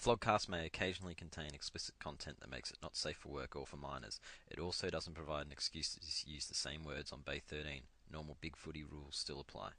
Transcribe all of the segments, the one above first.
Flogcast may occasionally contain explicit content that makes it not safe for work or for minors. It also doesn't provide an excuse to use the same words on Bay 13. Normal big footy rules still apply.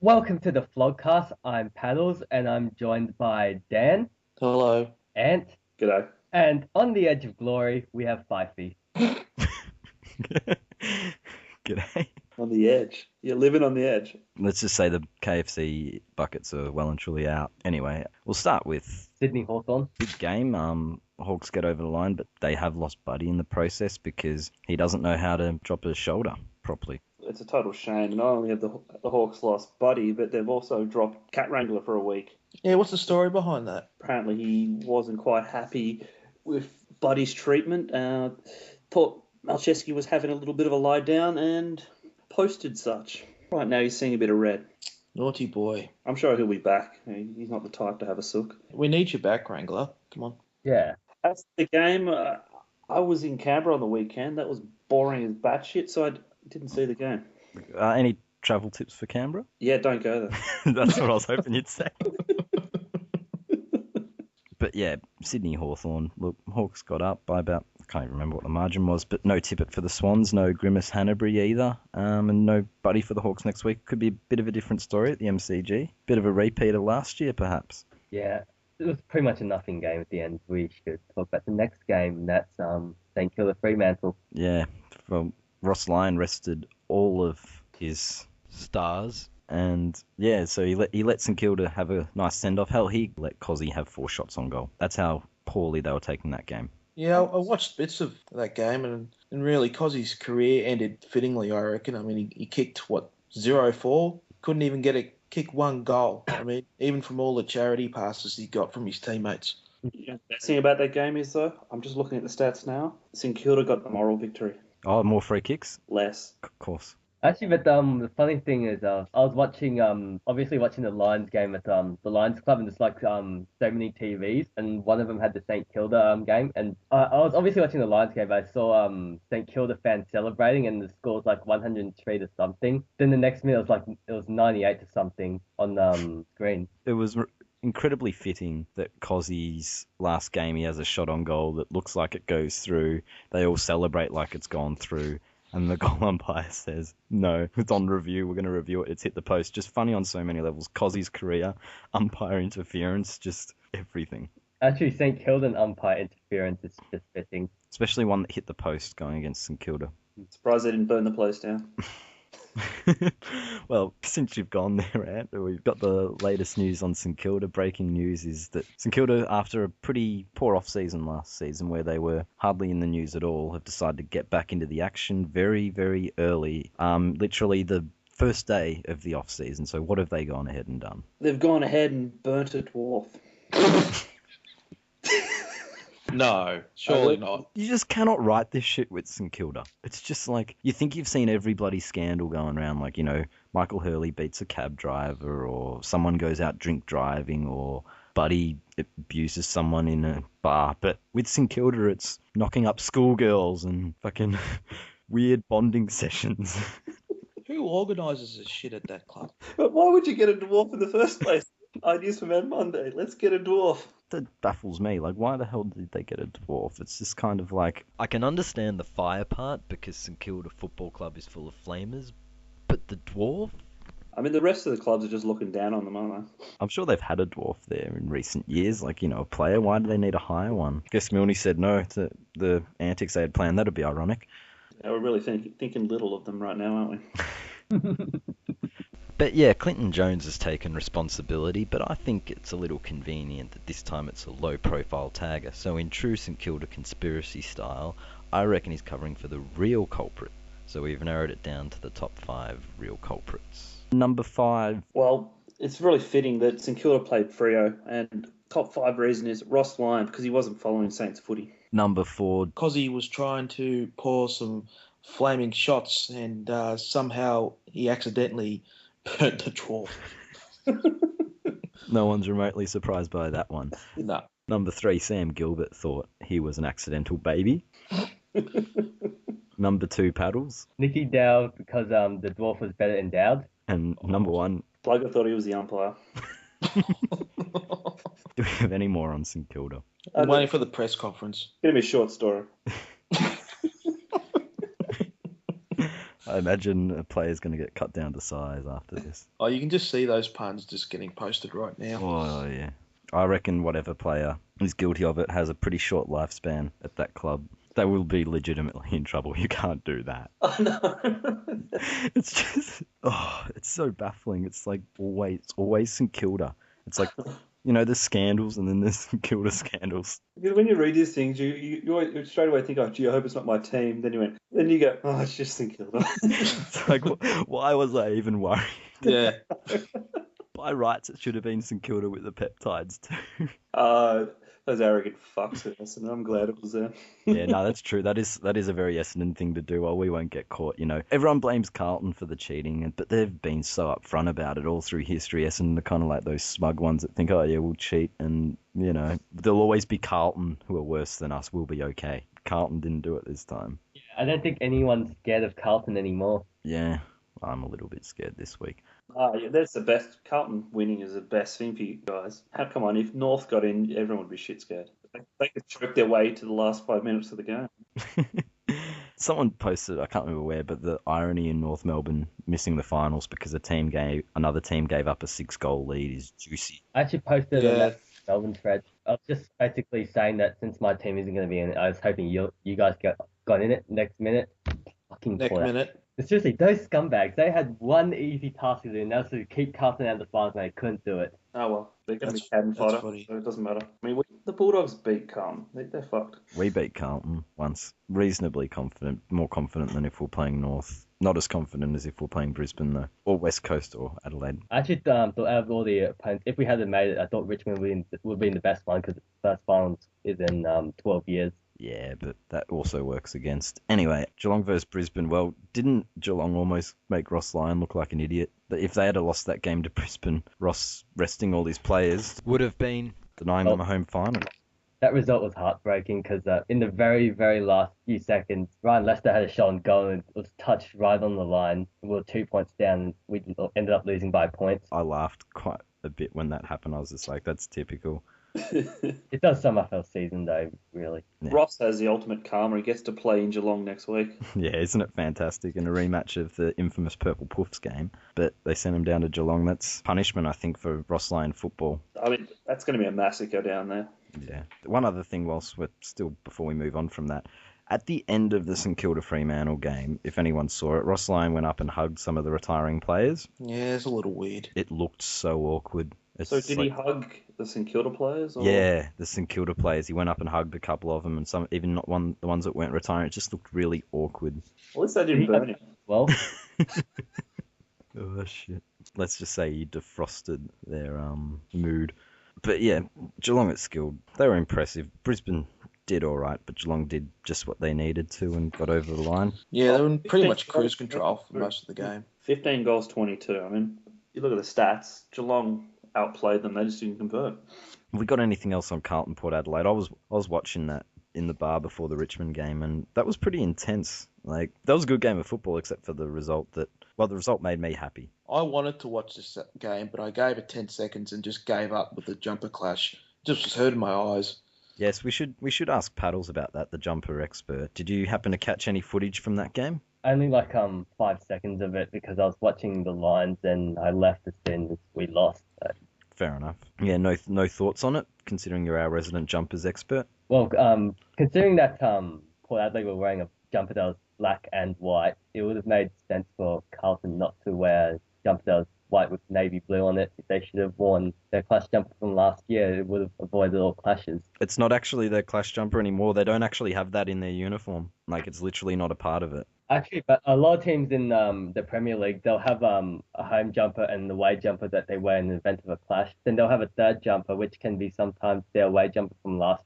Welcome to the Flogcast. I'm Paddles, and I'm joined by Dan, Hello. Ant, G'day. and on the edge of glory, we have Fyfie. G'day. On the edge. You're living on the edge. Let's just say the KFC buckets are well and truly out. Anyway, we'll start with Sydney Hawthorn. big game. Hawks get over the line, but they have lost Buddy in the process because he doesn't know how to drop his shoulder properly. It's a total shame. Not only have the Hawks lost Buddy, but they've also dropped Cat Wrangler for a week. Yeah, what's the story behind that? Apparently he wasn't quite happy with Buddy's treatment. Thought Malcheski was having a little bit of a lie down and posted such. Right now he's seeing a bit of red. Naughty boy. I'm sure he'll be back. He's not the type to have a sook. We need you back, Wrangler. Come on. Yeah. As the game, I was in Canberra on the weekend. That was boring as batshit, so I didn't see the game. Any travel tips for Canberra? Yeah, don't go there. That's what I was hoping you'd say. But yeah, Sydney Hawthorn. Look, Hawks got up by about, I can't even remember what the margin was, but no tippet for the Swans, no Grimace Hanbury either, and no Buddy for the Hawks next week. Could be a bit of a different story at the MCG. Bit of a repeat of last year, perhaps. Yeah. It was pretty much a nothing game at the end. We should talk about the next game, and that's St Kilda Fremantle. Yeah, well, Ross Lyon rested all of his stars. And yeah, so he let St Kilda have a nice send-off. Hell, he let Cozzy have 4 shots on goal. That's how poorly they were taking that game. Yeah, I watched bits of that game, and really, Cozzy's career ended fittingly, I reckon. I mean, he kicked, 0-4? Couldn't even kick one goal. I mean, even from all the charity passes he got from his teammates. The best thing about that game is, though, I'm just looking at the stats now. St Kilda got the moral victory. Oh, more free kicks? Less. Of course. Actually, but the funny thing is, I was watching, obviously watching the Lions game at the Lions Club, and there's like so many TVs, and one of them had the St Kilda game, and I was obviously watching the Lions game, but I saw St Kilda fans celebrating, and the score was like 103 to something. Then the next minute it was 98 to something on the screen. It was incredibly fitting that Cozzy's last game, he has a shot on goal that looks like it goes through. They all celebrate like it's gone through. And the goal umpire says, no, it's on review. We're going to review it. It's hit the post. Just funny on so many levels. Cozzy's career, umpire interference, just everything. Actually, St Kilda umpire interference is just fitting. Especially one that hit the post going against St Kilda. I'm surprised they didn't burn the place down. Well, since you've gone there, Ant, we've got the latest news on St Kilda. Breaking news is that St Kilda, after a pretty poor off-season last season where they were hardly in the news at all, have decided to get back into the action very, very early. Literally the first day of the off-season. So what have they gone ahead and done? They've gone ahead and burnt a dwarf. No, surely not. You just cannot write this shit with St Kilda. It's just like, you think you've seen every bloody scandal going around, like, Michael Hurley beats a cab driver, or someone goes out drink driving, or Buddy abuses someone in a bar. But with St Kilda, it's knocking up schoolgirls and fucking weird bonding sessions. Who organises this shit at that club? But why would you get a dwarf in the first place? Ideas for Mad Monday. Let's get a dwarf. That baffles me. Like, why the hell did they get a dwarf? It's just kind of like... I can understand the fire part because St Kilda Football Club is full of flamers, but the dwarf? I mean, the rest of the clubs are just looking down on them, aren't they? I'm sure they've had a dwarf there in recent years, like, a player. Why do they need to hire one? I guess Milne said no to the antics they had planned. That'd be ironic. Yeah, we're really thinking little of them right now, aren't we? But yeah, Clinton Jones has taken responsibility, but I think it's a little convenient that this time it's a low-profile tagger. So in true St Kilda conspiracy style, I reckon he's covering for the real culprit. So we've narrowed it down to the top 5 real culprits. Number 5. Well, it's really fitting that St Kilda played Freo, and top 5 reason is Ross Lyon, because he wasn't following Saints footy. Number 4. Because he was trying to pour some flaming shots, and somehow he accidentally burnt the draw. No one's remotely surprised by that one. No. Number 3, Sam Gilbert thought he was an accidental baby. Number 2, Paddles. Nicky Dowd because the dwarf was better endowed. And number 1, Plugger thought he was the umpire. do we have any more on St Kilda? I'm waiting for the press conference. Give me a short story. I imagine a player's going to get cut down to size after this. Oh, you can just see those puns just getting posted right now. Oh, yeah. I reckon whatever player is guilty of it has a pretty short lifespan at that club. They will be legitimately in trouble. You can't do that. Oh, no. It's just, it's so baffling. It's like always St Kilda. It's like, there's scandals and then there's St Kilda scandals. Because when you read these things, you straight away think, oh, gee, I hope it's not my team. Then you go, oh, it's just St Kilda. It's like, why was I even worried? Yeah. By rights, it should have been St Kilda with the peptides too. Those arrogant fucks at Essendon. I'm glad it was there. Yeah, no, that's true. That is a very Essendon thing to do. Well, we won't get caught, Everyone blames Carlton for the cheating, but they've been so upfront about it all through history. Essendon are kind of like those smug ones that think, oh, yeah, we'll cheat, and, there'll always be Carlton who are worse than us. We'll be okay. Carlton didn't do it this time. Yeah, I don't think anyone's scared of Carlton anymore. Yeah, I'm a little bit scared this week. Yeah, that's the best. Carlton winning is the best thing for you guys. How come on? If North got in, everyone would be shit scared. They could choke their way to the last 5 minutes of the game. Someone posted, I can't remember where, but the irony in North Melbourne missing the finals because another team gave up a 6-goal lead is juicy. I actually posted on that Melbourne thread. I was just basically saying that since my team isn't going to be in it, I was hoping you guys got in it next minute. Fucking Next minute. Seriously, those scumbags, they had one easy task to do, and that was to keep Carlton out of the finals, and they couldn't do it. Oh, well. They're going to be cannon fodder, funny. so it doesn't matter. I mean, the Bulldogs beat Carlton. They're fucked. We beat Carlton once, reasonably confident, more confident than if we're playing North. Not as confident as if we're playing Brisbane, though, or West Coast or Adelaide. I actually thought out of all the opponents, if we hadn't made it, I thought Richmond would be in the best one, because the first finals is in 12 years. Yeah, but that also works against. Anyway, Geelong versus Brisbane. Well, didn't Geelong almost make Ross Lyon look like an idiot? That if they had lost that game to Brisbane, Ross resting all his players would have been denying them a home final. That result was heartbreaking because in the very, very last few seconds, Ryan Lester had a shot on goal and it was touched right on the line. We were 2 points down and we ended up losing by points. I laughed quite a bit when that happened. I was just like, that's typical. It does sum up our season, though, really. Yeah. Ross has the ultimate karma. He gets to play in Geelong next week. Yeah, isn't it fantastic? In a rematch of the infamous Purple Puffs game. But they sent him down to Geelong. That's punishment, I think, for Ross Lyon football. I mean, that's going to be a massacre down there. Yeah. One other thing, before we move on from that, at the end of the St Kilda Fremantle game, if anyone saw it, Ross Lyon went up and hugged some of the retiring players. Yeah, it's a little weird. It looked so awkward. So did he hug the St Kilda players? Or? Yeah, the St Kilda players. He went up and hugged a couple of them, and some even not the ones that weren't retiring. It just looked really awkward. At least they didn't burn him. Well, oh shit. Let's just say he defrosted their mood. But yeah, Geelong at Skilled. They were impressive. Brisbane did all right, but Geelong did just what they needed to and got over the line. Yeah, they were in pretty much cruise control for most of the game. 15 goals, 22. I mean, you look at the stats. Geelong outplayed them. They just didn't convert. Have we got anything else on Carlton Port Adelaide? I was watching that in the bar before the Richmond game, and that was pretty intense. Like, that was a good game of football, except for the result the result made me happy. I wanted to watch this game, but I gave it 10 seconds and just gave up with the jumper clash. Just was hurting my eyes. Yes, we should ask Paddles about that, the jumper expert. Did you happen to catch any footage from that game? only like 5 seconds of it because I was watching the lines and I left as soon as we lost. So. Fair enough. Yeah, no thoughts on it, considering you're our resident jumpers expert? Well, considering that Port Adelaide were wearing a jumper that was black and white, it would have made sense for Carlton not to wear a jumper that was white with navy blue on it. If they should have worn their clash jumper from last year, it would have avoided all clashes. It's not actually their clash jumper anymore. They don't actually have that in their uniform. Like, it's literally not a part of it. Actually, but a lot of teams in the Premier League, they'll have a home jumper and the away jumper that they wear in the event of a clash. Then they'll have a third jumper, which can be sometimes their away jumper from last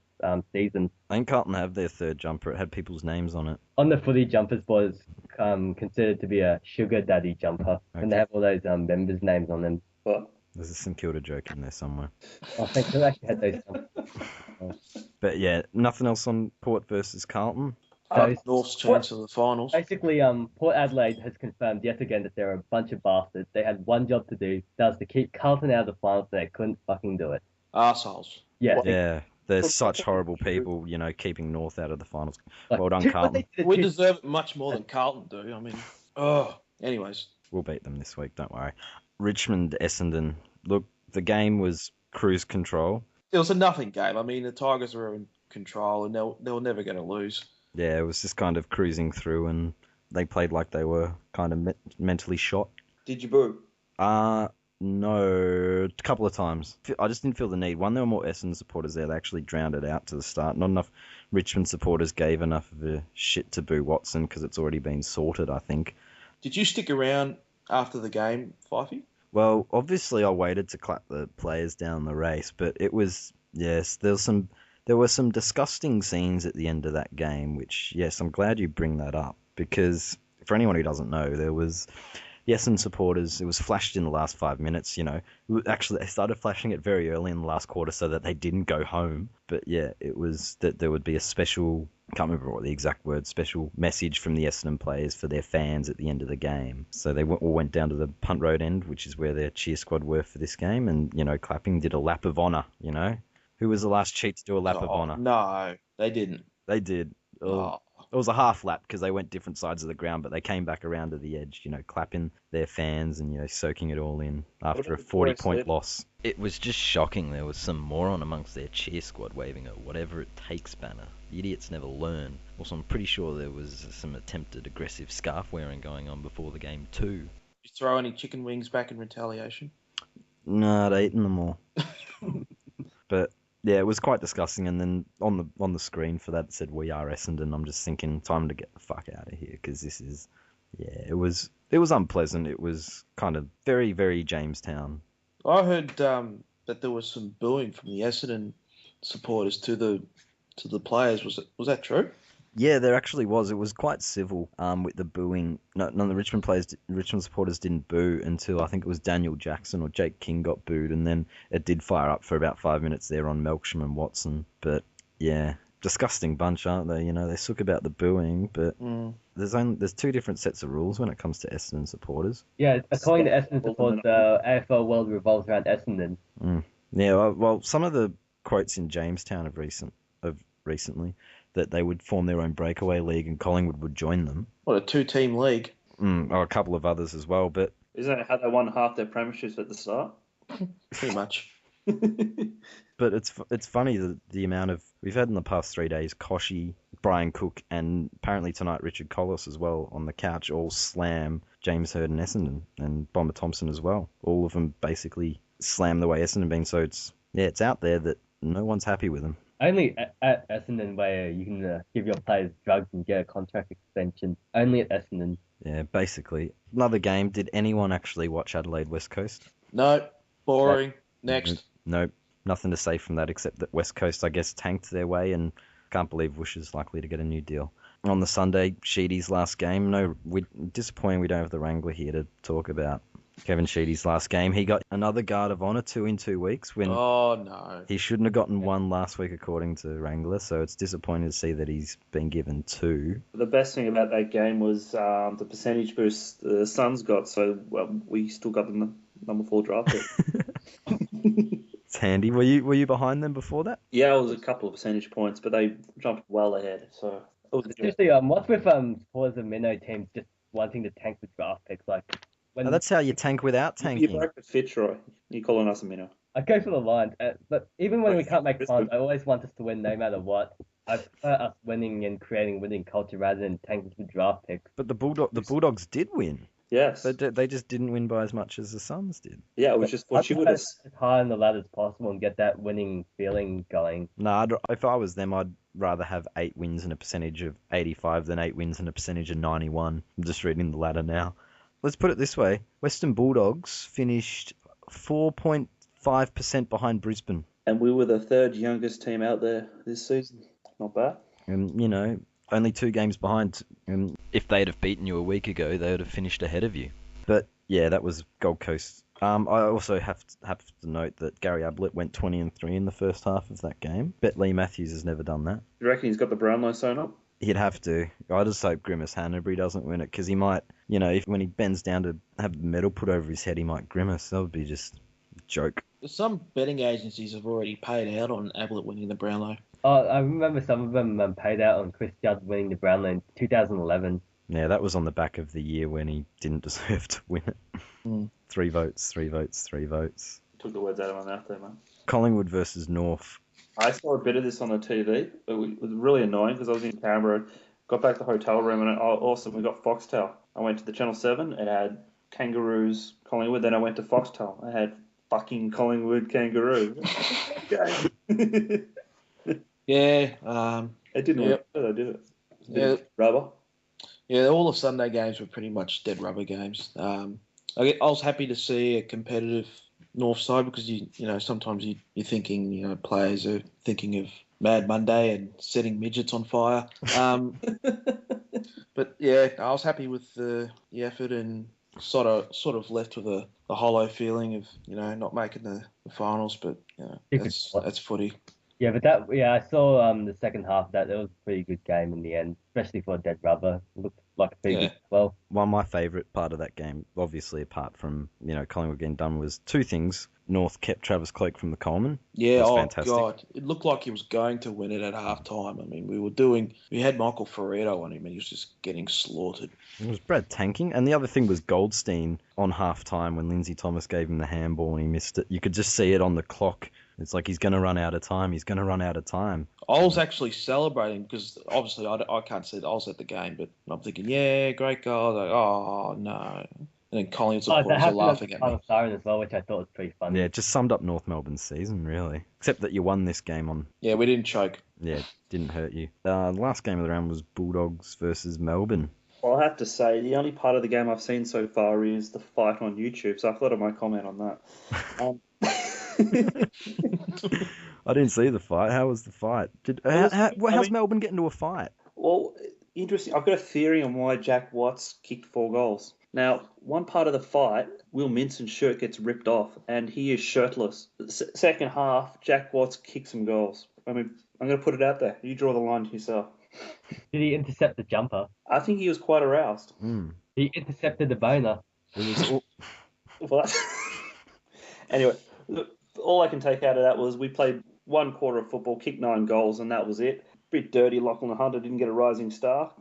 season. I think Carlton have their third jumper. It had people's names on it. On the footy, jumpers was considered to be a sugar daddy jumper, and they Okay. have all those members' names on them. But There's a St Kilda joke in there somewhere. I think they actually had those. But yeah, nothing else on Port versus Carlton. North's chance of the finals. Basically, Port Adelaide has confirmed yet again that they're a bunch of bastards. They had one job to do, that was to keep Carlton out of the finals, and they couldn't fucking do it. Arseholes. Yeah. Yeah, they're such horrible people, keeping North out of the finals. Like, Well done, what Carlton. they did We to- deserve it much more than Carlton do. I mean, anyways. We'll beat them this week, don't worry. Richmond, Essendon. Look, the game was cruise control. It was a nothing game. I mean, the Tigers were in control, and they were never going to lose. Yeah, it was just kind of cruising through, and they played like they were kind of mentally shot. did you boo? No, a couple of times. I just didn't feel the need. One, there were more Essendon supporters there. They actually drowned it out to the start. Not enough Richmond supporters gave enough of a shit to boo Watson because it's already been sorted, I think. Did you stick around after the game, Fyfie? Well, obviously I waited to clap the players down the race, but it was, yes, there were some disgusting scenes at the end of that game, which, yes, I'm glad you bring that up, because for anyone who doesn't know, there was the Essendon supporters, it was flashed in the last 5 minutes, Actually, they started flashing it very early in the last quarter so that they didn't go home. But yeah, it was that there would be a special, can't remember what the exact word, special message from the Essendon players for their fans at the end of the game. So they all went down to the Punt Road end, which is where their cheer squad were for this game, and, clapping, did a lap of honour, Who was the last cheat to do a lap of honour? No, they didn't. They did. Oh. It was a half lap because they went different sides of the ground, but they came back around to the edge, clapping their fans and, soaking it all in after a 40-point loss. It was just shocking. There was some moron amongst their cheer squad waving a whatever it takes banner. The idiots never learn. Also, I'm pretty sure there was some attempted aggressive scarf wearing going on before the game too. You throw any chicken wings back in retaliation? No, I'd eaten them all. But yeah, it was quite disgusting. And then on the screen for that it said "We are Essendon." I'm just thinking, time to get the fuck out of here, because this is, it was unpleasant. It was kind of very, very Jamestown. I heard that there was some booing from the Essendon supporters to the players. Was that true? Yeah, there actually was. It was quite civil with the booing. None of the Richmond supporters didn't boo until I think it was Daniel Jackson or Jake King got booed, and then it did fire up for about 5 minutes there on Melksham and Watson. But yeah, disgusting bunch, aren't they? They sook about the booing, but there's two different sets of rules when it comes to Essendon supporters. Yeah, according to Essendon supporters, the AFL world revolves around Essendon. Yeah, well, some of the quotes in Jamestown of recently that they would form their own breakaway league and Collingwood would join them. What, a 2-team league? Or a couple of others as well, but Isn't that how they won half their premierships at the start? Pretty much. but it's funny the amount of we've had in the past 3 days. Koshy, Brian Cook, and apparently tonight Richard Collis as well on the couch all slam James Hird and Essendon, and Bomber Thompson as well. All of them basically slam the way Essendon been. So it's out there that no one's happy with them. Only at Essendon where you can give your players drugs and get a contract extension. Only at Essendon. Yeah, basically. Another game. Did anyone actually watch Adelaide West Coast? No, boring. Next. Nope. Nothing to say from that except that West Coast, I guess, tanked their way, and can't believe Wish is likely to get a new deal. On the Sunday, Sheedy's last game. Disappointing we don't have the Wrangler here to talk about. Kevin Sheedy's last game. He got another Guard of Honour 2 in 2 weeks when Oh, no. he shouldn't have gotten one last week according to Wrangler, so it's disappointing to see that he's been given 2. The best thing about that game was the percentage boost the Suns got, so we still got the number 4 draft pick. It's handy. Were you behind them before that? Yeah, it was a couple of percentage points, but they jumped well ahead, so it was good. Seriously, what's with supporters of minnow teams just wanting to tank with draft picks? Like, when That's how you tank without You tanking. broke the fit, Troy. You're calling us a minnow. I go for the Lions, but even when we can't make finals, I always want us to win no matter what. I prefer us winning and creating winning culture rather than tanking with draft picks. But the Bulldogs did win. Yes. But they just didn't win by as much as the Suns did. Yeah, it was just fortuitous. As high on the ladder as possible and get that winning feeling going. No, if I was them, I'd rather have 8 wins and a percentage of 85 than 8 wins and a percentage of 91. I'm just reading the ladder now. Let's put it this way. Western Bulldogs finished 4.5% behind Brisbane. And we were the third youngest team out there this season. Not bad. And, only 2 games behind. And if they'd have beaten you a week ago, they would have finished ahead of you. But, yeah, that was Gold Coast. I also have to note that Gary Ablett went 20-3 in the first half of that game. Bet Lee Matthews has never done that. You reckon he's got the Brownlow sewn up? He'd have to. I just hope Grimace Hanbury doesn't win it, because he might, when he bends down to have the medal put over his head, he might grimace. That would be just a joke. Some betting agencies have already paid out on Ablett winning the Brownlow. Oh, I remember some of them paid out on Chris Judd winning the Brownlow in 2011. Yeah, that was on the back of the year when he didn't deserve to win it. 3 votes, 3 votes, 3 votes. Took the words out of my mouth there, man. Collingwood versus North. I saw a bit of this on the TV. It was really annoying because I was in Canberra, got back to the hotel room, and awesome, we got Foxtel. I went to the Channel 7, it had Kangaroos, Collingwood, then I went to Foxtel. I had fucking Collingwood Kangaroo. Okay. Yeah. It didn't work, did it? Yeah. Rubber. Yeah, all the Sunday games were pretty much dead rubber games. I was happy to see a competitive North side because sometimes you're thinking players are thinking of Mad Monday and setting midgets on fire. But yeah, I was happy with the effort and sort of left with a hollow feeling of not making the finals. But that's footy. Yeah, but I saw the second half of that. It was a pretty good game in the end, especially for dead rubber. It looked like a pretty good as well. One of my favourite part of that game, obviously apart from Collingwood getting done, was 2 things. North kept Travis Cloke from the Coleman. Yeah, fantastic. God, it looked like he was going to win it at half time. I mean, we had Michael Ferretto on him, and he was just getting slaughtered. It was Brad tanking, and the other thing was Goldstein on half time when Lindsay Thomas gave him the handball and he missed it. You could just see it on the clock. It's like he's going to run out of time. He's going to run out of time. I was actually celebrating because obviously I can't see that I was at the game, but I'm thinking, yeah, great goal. I was like, oh no. And then Collins supporters are laughing at me. Siren as well, which I thought was pretty funny. Yeah, it just summed up North Melbourne's season, really. Except that you won this game on... Yeah, we didn't choke. Yeah, didn't hurt you. The last game of the round was Bulldogs versus Melbourne. Well, I have to say, the only part of the game I've seen so far is the fight on YouTube, so I thought I might comment on that. I didn't see the fight. How was the fight? How's Melbourne getting into a fight? Well, interesting. I've got a theory on why Jack Watts kicked 4 goals. Now, one part of the fight, Will Minson's shirt gets ripped off, and he is shirtless. Second half, Jack Watts kicked some goals. I mean, I'm going to put it out there. You draw the line yourself. Did he intercept the jumper? I think he was quite aroused. He intercepted the boner. What? Anyway, look, all I can take out of that was we played 1 quarter of football, kicked 9 goals, and that was it. Bit dirty, Lachlan Hunter didn't get a rising star.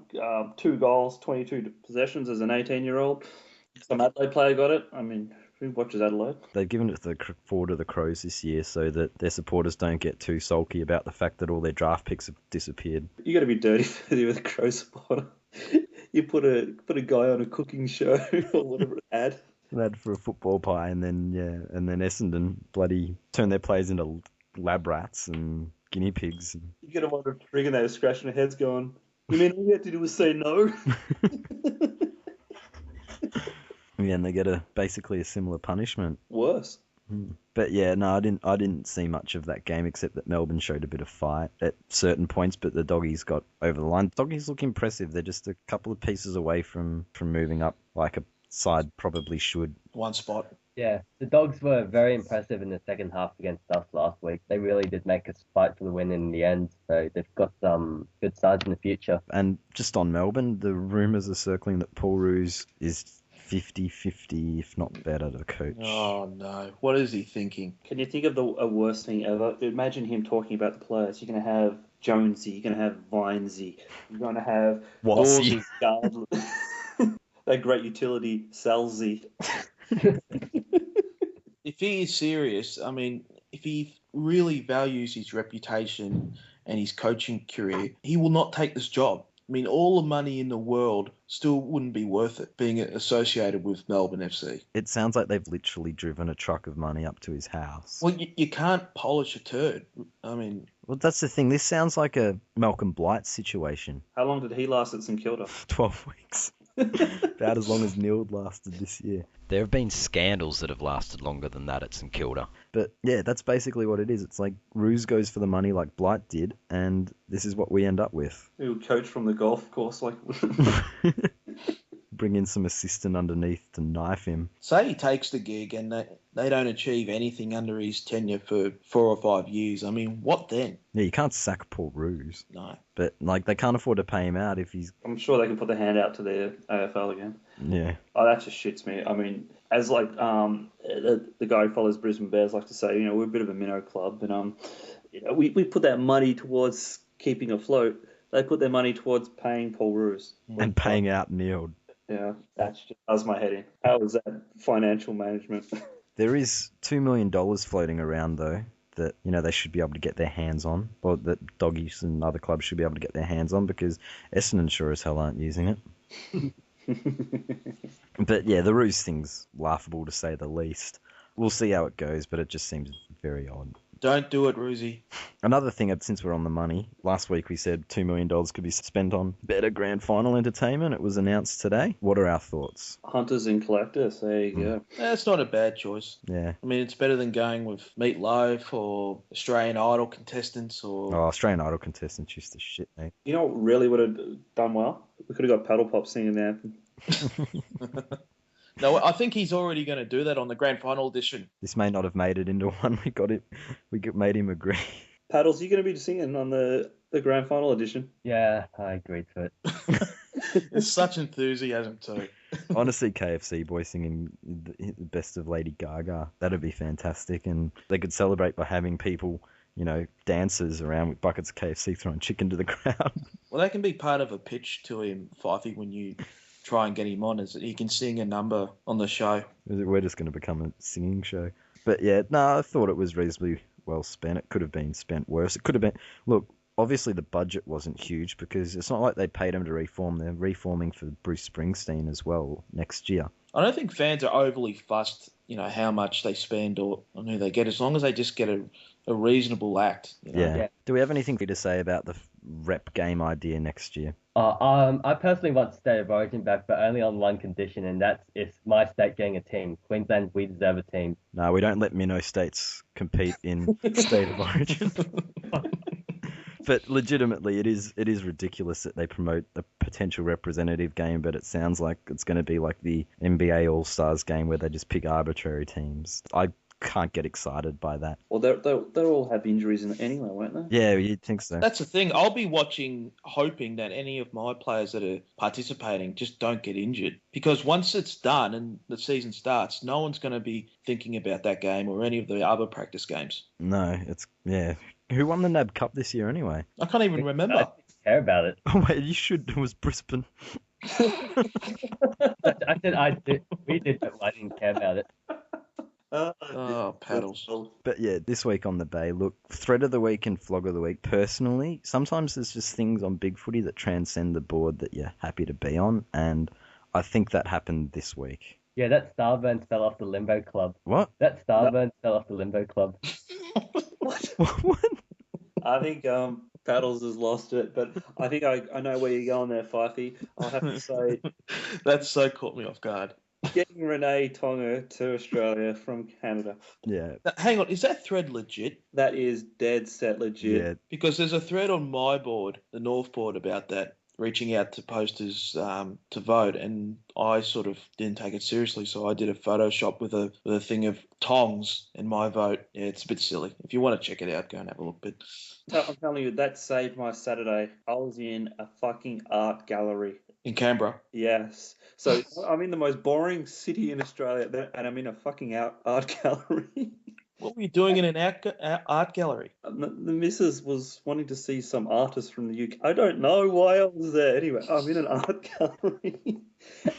2 goals, 22 possessions as an 18-year-old. Some Adelaide player got it. I mean, who watches Adelaide? They've given it forward to the Crows this year so that their supporters don't get too sulky about the fact that all their draft picks have disappeared. You got to be dirty for you with a Crow supporter. You put a guy on a cooking show or whatever ad. An ad for a football pie, and then Essendon bloody turn their players into lab rats and guinea pigs. You get them on a ring and they were scratching their heads going, you mean all you had to do was say no? Yeah, and they get basically a similar punishment. Worse. But yeah, no, I didn't see much of that game except that Melbourne showed a bit of fight at certain points, but the Doggies got over the line. Doggies look impressive. They're just a couple of pieces away from moving up like a side probably should. 1 spot. Yeah, the Dogs were very impressive in the second half against us last week. They really did make us fight for the win in the end, so they've got some good sides in the future. And just on Melbourne, the rumours are circling that Paul Roos is 50-50, if not better, to coach. Oh, no. What is he thinking? Can you think of a worst thing ever? Imagine him talking about the players. You're going to have Jonesy, you're going to have Vinesy, you're going to have Wassy. That great utility, Salzy. If he is serious, I mean, if he really values his reputation and his coaching career, he will not take this job. I mean, all the money in the world still wouldn't be worth it being associated with Melbourne FC. It sounds like they've literally driven a truck of money up to his house. Well, you can't polish a turd. I mean, Well, that's the thing. This sounds like a Malcolm Blight situation. How long did he last at St Kilda? 12 weeks. About as long as Neild lasted this year. There have been scandals that have lasted longer than that at St Kilda. But yeah, that's basically what it is. It's like Ruse goes for the money like Blight did, and this is what we end up with. He would coach from the golf course, like. Bring in some assistant underneath to knife him. say he takes the gig and they don't achieve anything under his tenure for 4 or 5 years. I mean, what then? Yeah, you can't sack Paul Ruse. No. But like, they can't afford to pay him out if he's... I'm sure they can put their hand out to the AFL again. Yeah. Oh, that just shits me. I mean, as like the guy who follows Brisbane Bears like to say, we're a bit of a minnow club, and we put that money towards keeping afloat. They put their money towards paying Paul Ruse And paying out Neild. Yeah, that does my head in. How is that financial management? There is $2 million floating around, though, that, they should be able to get their hands on, or that Doggies and other clubs should be able to get their hands on, because Essendon sure as hell aren't using it. But yeah, the Ruse thing's laughable to say the least. We'll see how it goes, but it just seems very odd. Don't do it, Ruzy. Another thing, since we're on the money, last week we said $2 million could be spent on better grand final entertainment. It was announced today. What are our thoughts? Hunters and collectors, there you go. That's not a bad choice. Yeah. I mean, it's better than going with Meat Loaf or Australian Idol contestants or... Oh, Australian Idol contestants used to shit, mate. You know what really would have done well? We could have got Paddlepop singing the anthem. No, I think he's already going to do that on the grand final edition. This may not have made it into one. We made him agree. Paddles, you going to be singing on the grand final edition? Yeah, I agreed to it. There's such enthusiasm too. I want to see KFC boy singing the best of Lady Gaga. That'd be fantastic. And they could celebrate by having people, dancers around with buckets of KFC throwing chicken to the crowd. Well, that can be part of a pitch to him, Fyfie, when you try and get him on, is that he can sing a number on the show. We're just going to become a singing show. But yeah, no, I thought it was reasonably well spent. It could have been spent worse. It could have been... Look, obviously the budget wasn't huge because it's not like they paid him to reform. They're reforming for Bruce Springsteen as well next year. I don't think fans are overly fussed, how much they spend or who they get, as long as they just get a reasonable act. Yeah. Do we have anything to say about the rep game idea next year? I personally want State of Origin back, but only on one condition, and that's if my state getting a team. Queensland, we deserve a team. No, we don't let minnow states compete in State of Origin. But legitimately, it is ridiculous that they promote a potential representative game, but it sounds like it's going to be like the NBA All-Stars game where they just pick arbitrary teams. I can't get excited by that. Well, they'll all have injuries anyway, won't they? Yeah, you'd think so. That's the thing. I'll be watching, hoping that any of my players that are participating just don't get injured. Because once it's done and the season starts, no one's going to be thinking about that game or any of the other practice games. No, yeah. Who won the NAB Cup this year anyway? I can't even remember. I didn't care about it. Oh, wait, you should. It was Brisbane. I said I did. We did, but I didn't care about it. Oh, paddles. But yeah, this week on the Bay, look, thread of the week and flog of the week. Personally, sometimes there's just things on Big Footy that transcend the board that you're happy to be on, and I think that happened this week. Yeah, that Starburns fell off the Limbo Club. What? That Starburns fell off the Limbo Club. What? I think Paddles has lost it, but I think I know where you're going there, Fyfie. I'll have to say... That so caught me off guard. Getting Renee Tonga to Australia from Canada. Yeah. Hang on, is that thread legit? That is dead set legit. Yeah. Because there's a thread on my board, the North board, about that, reaching out to posters to vote, and I sort of didn't take it seriously, so I did a Photoshop with a thing of tongs in my vote. Yeah, it's a bit silly. If you want to check it out, go and have a look. But I'm telling you, that saved my Saturday. I was in a fucking art gallery. in Canberra. Yes. So I'm in the most boring city in Australia, and I'm in a fucking art gallery. What were you doing in an art gallery? The missus was wanting to see some artists from the UK. I don't know why I was there. Anyway, I'm in an art gallery,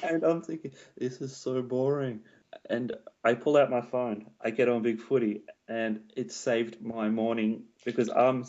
and I'm thinking, this is so boring. And I pull out my phone. I get on Big Footy, and it saved my morning because I'm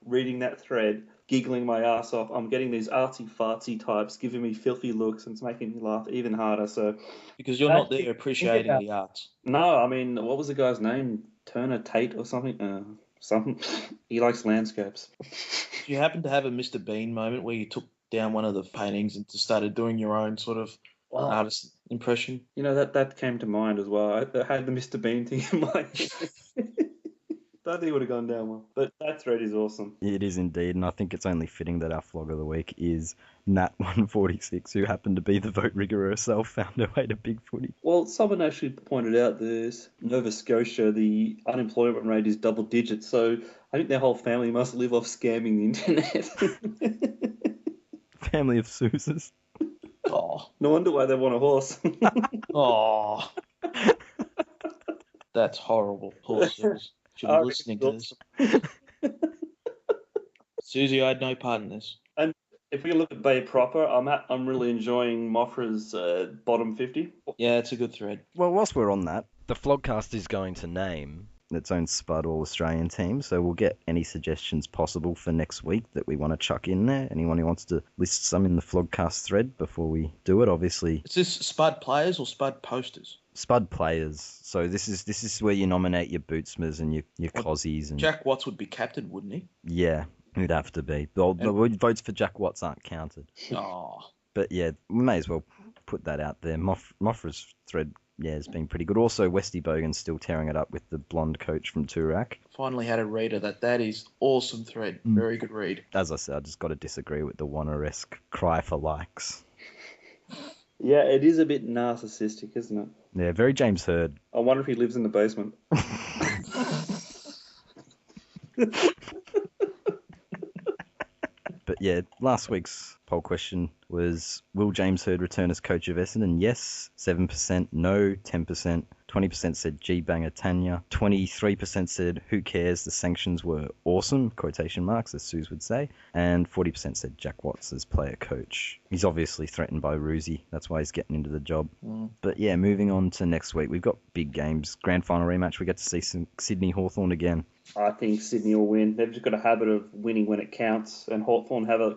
reading that thread, giggling my ass off. I'm getting these artsy-fartsy types giving me filthy looks, and it's making me laugh even harder. So, Because you're not there Actually, appreciating about- the arts. no, I mean, what was the guy's name? Turner Tate or something? Something. He likes landscapes. If you happen to have a Mr. Bean moment where you took down one of the paintings and just started doing your own sort of Well, artist impression. You know, that came to mind as well. I had the Mr. Bean thing in my head. Don't think it would have gone down well. But that thread is awesome. It is indeed, and I think it's only fitting that our flog of the week is Nat146, who happened to be the vote rigger herself, found her way to big footy. Well, someone actually pointed out this Nova Scotia, the unemployment rate is double digits, so I think their whole family must live off scamming the internet. Family of Susas. Oh, No wonder why they want a horse. oh, that's horrible. Poor Suze. Should be listening to this. Susie, I had no part in this. If we look at Bay proper, I'm really enjoying Mothra's bottom 50. Yeah, it's a good thread. Well, whilst we're on that, the Flogcast is going to name its own Spud All-Australian team, so we'll get any suggestions possible for next week that we want to chuck in there. Anyone who wants to list some in the Flogcast thread before we do it, obviously. Is this Spud players or Spud posters? Spud players. So this is where you nominate your Bootsmas and your Cozzies. And Jack Watts would be captain, wouldn't he? yeah, it'd have to be. The votes for Jack Watts aren't counted. Oh, But yeah, we may as well put that out there. Mothra's thread, yeah, has been pretty good. Also, Westy Bogan's still tearing it up with the blonde coach from Toorak. finally had a reader that is awesome thread. Very good read. As I said, I just got to disagree with the Warner-esque cry for likes. Yeah, it is a bit narcissistic, isn't it? Yeah, very James Hird. I wonder if he lives in the basement. But yeah, last week's poll question was, will James Hird return as coach of Essendon? Yes, 7%, no, 10%, 20% said G-Banger Tanya, 23% said who cares, the sanctions were awesome, quotation marks, as Suze would say, and 40% said Jack Watts as player coach. He's obviously threatened by Roosie, that's why he's getting into the job. But yeah, moving on to next week, we've got big games, grand final rematch, we get to see some Sydney Hawthorn again. I think Sydney will win. They've just got a habit of winning when it counts, and Hawthorn have a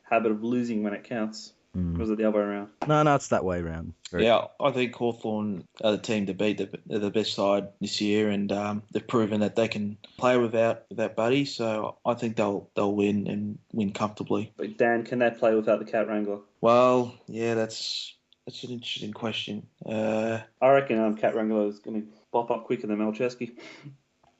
habit of losing when it counts. Or is it the other way around? No, it's that way around. Yeah, I think Hawthorn are the team to beat. They're the best side this year, and they've proven that they can play without Buddy. So I think they'll win and win comfortably. But Dan, can they play without the Cat Wrangler? Well, yeah, that's an interesting question. I reckon Cat Wrangler is going to bop up quicker than Malcheski.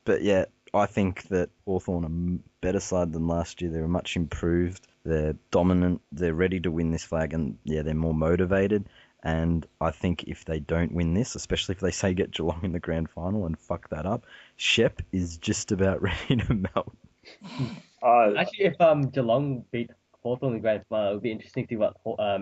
But yeah, I think that Hawthorn are a better side than last year. They're much improved. They're dominant. They're ready to win this flag, and yeah, they're more motivated. And I think if they don't win this, especially if they say get Geelong in the grand final and fuck that up, Shep is just about ready to melt. Actually, if Geelong beat Hawthorn in the grand final, it would be interesting to see what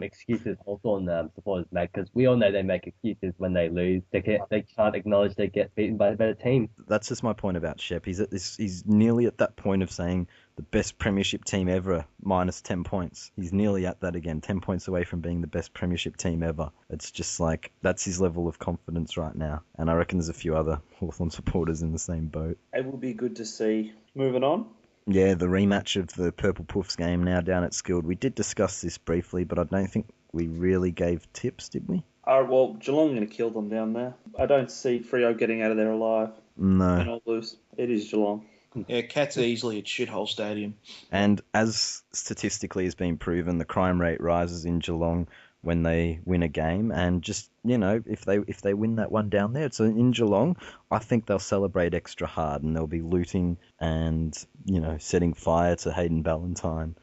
excuses Hawthorn supporters make, because we all know they make excuses when they lose. They can't acknowledge they get beaten by a better team. That's just my point about Shep. He's nearly at that point of saying the best premiership team ever minus 10 points. He's nearly at that again, 10 points away from being the best premiership team ever. It's just like, that's his level of confidence right now. And I reckon there's a few other Hawthorn supporters in the same boat. It will be good to see. Moving on. Yeah, the rematch of the Purple Poofs game now down at Skilled. We did discuss this briefly, but I don't think we really gave tips, did we? Well, Geelong are going to kill them down there. I don't see Freo getting out of there alive. No. And all loose. It is Geelong. Yeah, Cats are easily at shithole stadium. And as statistically has been proven, the crime rate rises in Geelong when they win a game, and just, you know, if they win that one down there, so in Geelong, I think they'll celebrate extra hard, and they'll be looting and, you know, setting fire to Hayden Ballantyne.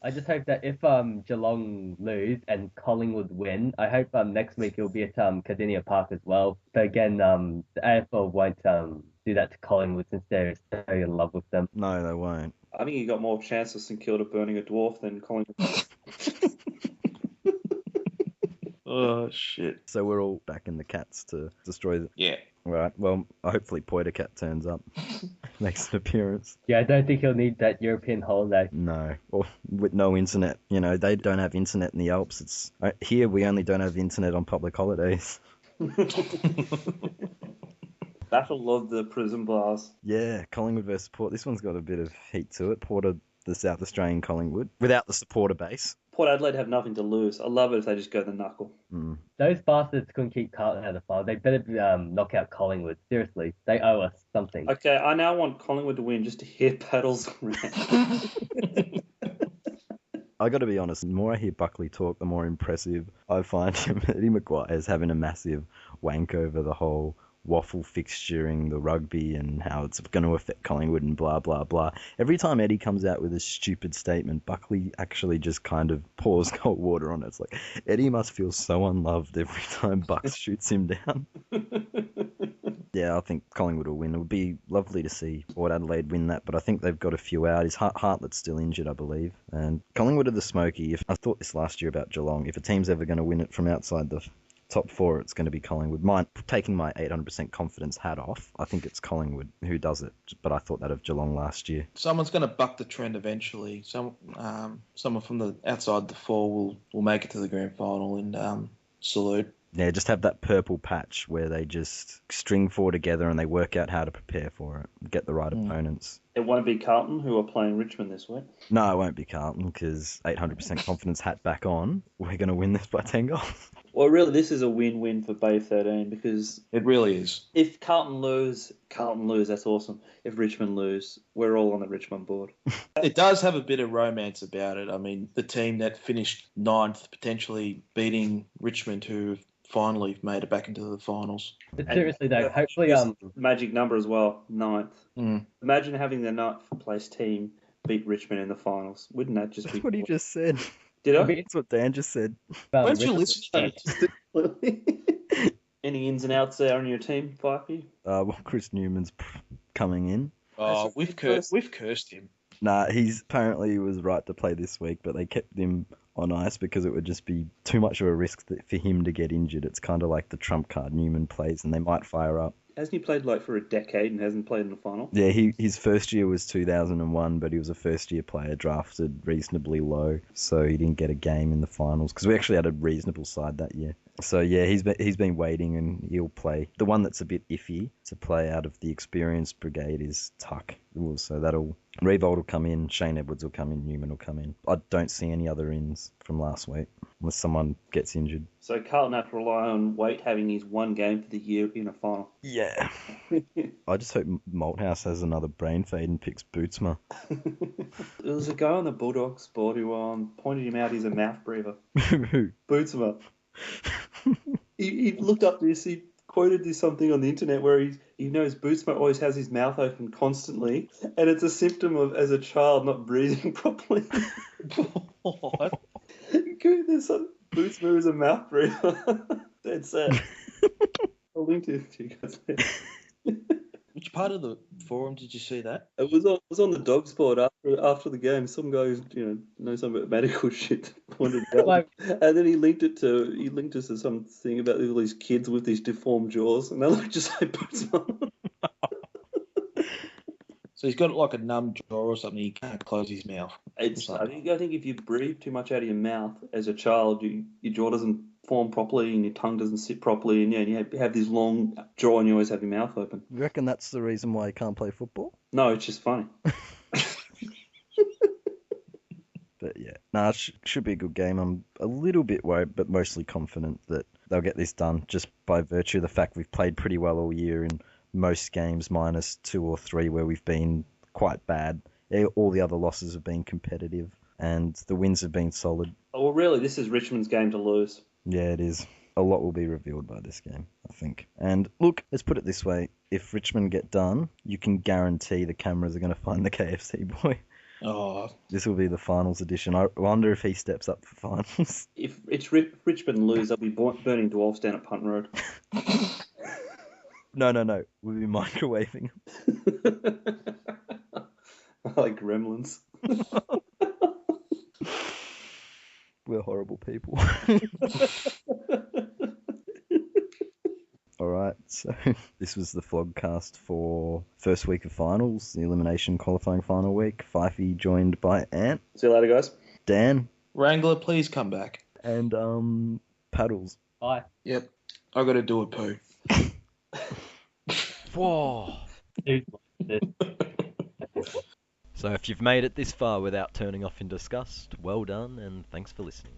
I just hope that if Geelong lose and Collingwood win, I hope next week it'll be at Cardinia Park as well. But again, the AFL won't do that to Collingwood since they're so in love with them. No, they won't. I think you got more chance of St Kilda burning a dwarf than Collingwood. Oh, shit. So we're all back in the Cats to destroy them. Yeah. Right, well, hopefully Poitercat turns up, makes an appearance. Yeah, I don't think he'll need that European holiday. No, or with no internet. You know, they don't have internet in the Alps. It's here we only don't have internet on public holidays. Battle of the Prison Bars. Yeah, Collingwood versus Port. This one's got a bit of heat to it. Port are the South Australian Collingwood without the supporter base. Port Adelaide have nothing to lose. I love it if they just go the knuckle. Mm. Those bastards couldn't keep Carlton out of the final. They better knock out Collingwood. Seriously, they owe us something. Okay, I now want Collingwood to win just to hear Paddles rant. I got to be honest, the more I hear Buckley talk, the more impressive I find him. Eddie McGuire is having a massive wank over the whole waffle fixturing, the rugby, and how it's going to affect Collingwood and blah, blah, blah. Every time Eddie comes out with a stupid statement, Buckley actually just kind of pours cold water on it. It's like, Eddie must feel so unloved every time Bucks shoots him down. Yeah, I think Collingwood will win. It would be lovely to see Port Adelaide win that, but I think they've got a few out. His Hartlett's still injured, I believe. And Collingwood are the smoky. I thought this last year about Geelong. If a team's ever going to win it from outside the top four, it's going to be Collingwood. Taking my 800% confidence hat off, I think it's Collingwood who does it. But I thought that of Geelong last year. Someone's going to buck the trend eventually. Someone from the outside the four will make it to the grand final and salute. Yeah, just have that purple patch where they just string four together and they work out how to prepare for it, get the right opponents. It won't be Carlton, who are playing Richmond this week. No, it won't be Carlton because 800% confidence hat back on. We're going to win this by 10 goals. Well, really, this is a win-win for Bay 13 because It really is. if Carlton lose, that's awesome. If Richmond lose, we're all on the Richmond board. It does have a bit of romance about it. I mean, the team that finished ninth, potentially beating Richmond, who finally made it back into the finals. But seriously though, hopefully Magic number as well, 9th. Mm. Imagine having the 9th place team beat Richmond in the finals. Wouldn't that just be... That's what he just said. Did I? That's what Dan just said. Where'd you listen? Any ins and outs there on your team, Fyfie? Well, Chris Newman's coming in. Oh, we've cursed him. Nah, he's apparently was right to play this week, but they kept him on ice because it would just be too much of a risk for him to get injured. It's kind of like the trump card Newman plays, and they might fire up. Hasn't he played like for a decade and hasn't played in the final? Yeah, his first year was 2001, but he was a first-year player drafted reasonably low, so he didn't get a game in the finals because we actually had a reasonable side that year. So yeah, he's been waiting and he'll play. The one that's a bit iffy to play out of the experienced brigade is Tuck. So Revolt will come in, Shane Edwards will come in, Newman will come in. I don't see any other ins from last week unless someone gets injured. So Carlton have to rely on Waite having his one game for the year in a final. Yeah. I just hope Malthouse has another brain fade and picks Bootsma. There was a guy on the Bulldogs sport who pointed him out as a mouth breather. Who? Bootsma. He looked up this, he quoted this something on the internet where he knows Bootsma always has his mouth open constantly, and it's a symptom of, as a child, not breathing properly. What? Bootsma is a mouth breather. That's sad. I'll link it to you guys later. Which part of the forum did you see that? It was on the dog sport after the game. Some guy who knows some about medical shit pointed it out, and then he linked us to something about all these kids with these deformed jaws, and they look just like Bootsma. So he's got like a numb jaw or something. He can't close his mouth. I think if you breathe too much out of your mouth as a child, your jaw doesn't form properly and your tongue doesn't sit properly, and you have this long jaw and you always have your mouth open. You reckon that's the reason why he can't play football? No, it's just funny. But yeah, it should be a good game. I'm a little bit worried, but mostly confident that they'll get this done just by virtue of the fact we've played pretty well all year in most games, minus 2 or 3 where we've been quite bad. All the other losses have been competitive, and the wins have been solid. Well, really, this is Richmond's game to lose. Yeah, it is. A lot will be revealed by this game, I think. And look, let's put it this way. If Richmond get done, you can guarantee the cameras are going to find the KFC boy. Oh, This will be the finals edition. I wonder if he steps up for finals. If Richmond lose, they'll be burning dwarfs down at Punt Road. No. We'll be microwaving. Like gremlins. We're horrible people. Alright, so this was the Flogcast for first week of finals, the elimination qualifying final week. Fyfie joined by Ant. See you later, guys. Dan. Wrangler, please come back. And Paddles. bye. Yep, I got to do a poo. Whoa. Who's this? So if you've made it this far without turning off in disgust, well done and thanks for listening.